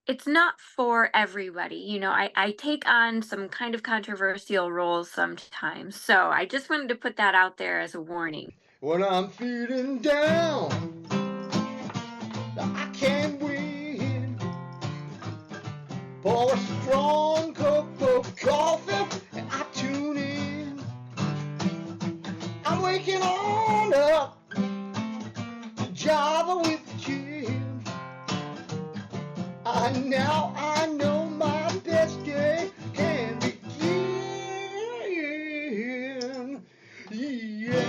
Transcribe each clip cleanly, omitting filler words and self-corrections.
it's not for everybody. I take on some kind of controversial roles sometimes. So I just wanted to put that out there as a warning. When I'm feeling down, I can't win. Pour a strong cup of coffee and I tune in. I'm waking on up to Java with Jim. I know my best day can begin. Yeah.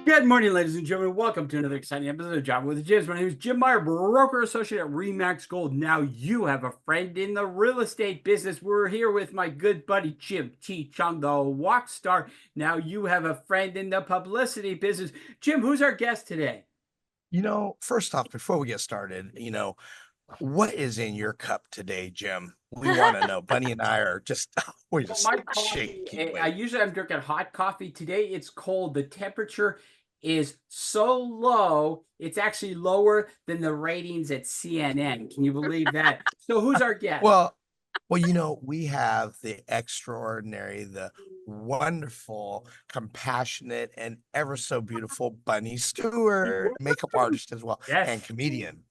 Good morning, ladies and gentlemen. Welcome to another exciting episode of Job with the Jibs. My name is Jim Meyer, broker associate at Remax Gold. Now you have a friend in the real estate business. We're here with my good buddy Jim T. Chung, the walk star. Now you have a friend in the publicity business. Jim, who's our guest today? First off, before we get started, what is in your cup today, Jim? We want to know. Bunny and I are just, we're Well, just my coffee, shaking. I'm drinking hot coffee. Today it's cold. The temperature is so low, it's actually lower than the ratings at CNN. Can you believe that? So who's our guest? We have the extraordinary, the wonderful, compassionate, and ever so beautiful Bunny Stewart, makeup artist as well, and Yes. comedian.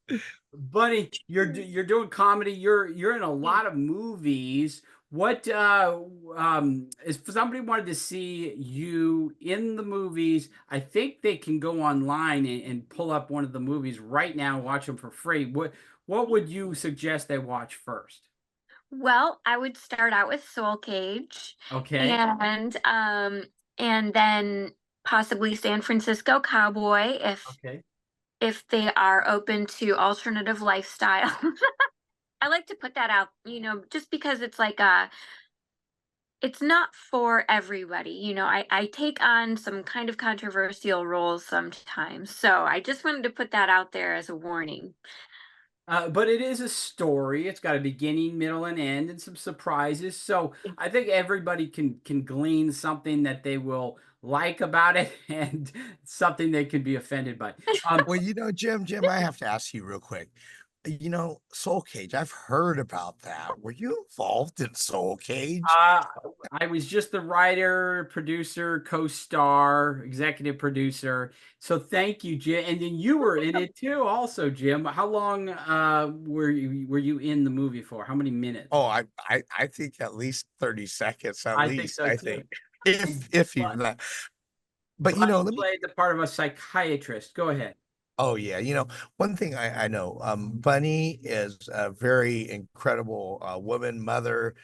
Bunny, you're doing comedy. You're in a lot of movies. What if somebody wanted to see you in the movies? I think they can go online and pull up one of the movies right now, watch them for free. What would you suggest they watch first? Well, I would start out with Soul Cage Okay. and then possibly San Francisco Cowboy Okay. if they are open to alternative lifestyle. I like to put that out, just because it's not for everybody. I take on some kind of controversial roles sometimes. So I just wanted to put that out there as a warning. But it is a story. It's got a beginning, middle, and end, and some surprises. So I think everybody can glean something that they will like about it, and something they could be offended by. Jim, I have to ask you real quick. Soul Cage, I've heard about that. Were you involved in Soul Cage? Uh, I was just the writer, producer, co-star, executive producer. So thank you, Jim. And then you were in it too, also, Jim. How long were you in the movie for? How many minutes? Oh, I think at least 30 seconds, at I think least, so I too. think. If But even that. But Bunny let me played the part of a psychiatrist. Go ahead. oh yeah, one thing I know, Bunny is a very incredible woman, mother,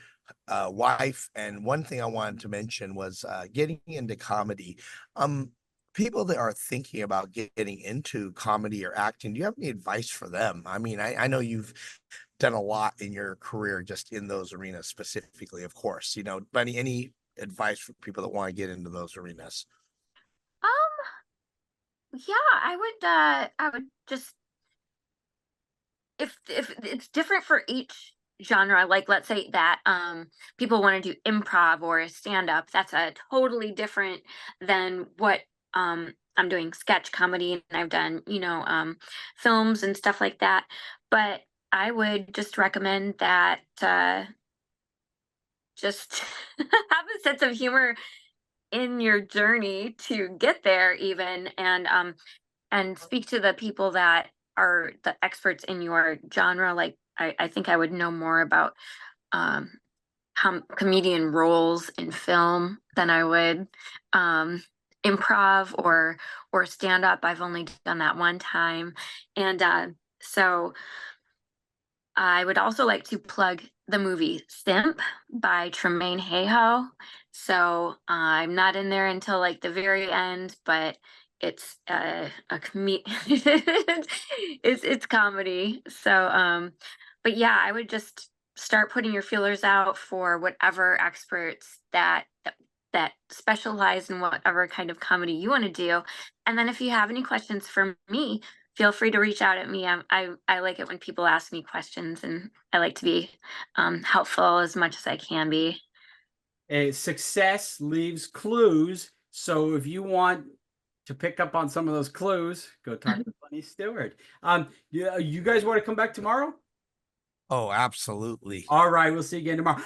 wife, and one thing I wanted to mention was getting into comedy. Um, People that are thinking about getting into comedy or acting, do you have any advice for them? I mean, I know you've done a lot in your career just in those arenas specifically, of course. Bunny, any advice for people that want to get into those arenas? Um, yeah, I would just if it's different for each genre, like let's say that people want to do improv or stand up, that's a totally different than what I'm doing sketch comedy, and I've done, films and stuff like that. But I would just recommend that just have a sense of humor in your journey to get there even, and speak to the people that are the experts in your genre. Like I think I would know more about um, comedian roles in film than I would improv or stand up. I've only done that one time, and so I would also like to plug the movie Simp by Tremaine Hayhoe. So I'm not in there until like the very end, but it's it's comedy. So but yeah, I would just start putting your feelers out for whatever experts that specialize in whatever kind of comedy you want to do. And then if you have any questions for me, feel free to reach out at me. I like it when people ask me questions, and I like to be helpful as much as I can be. A success leaves clues. So if you want to pick up on some of those clues, go talk to Bunny Stewart. You guys want to come back tomorrow? Oh, absolutely. All right, we'll see you again tomorrow.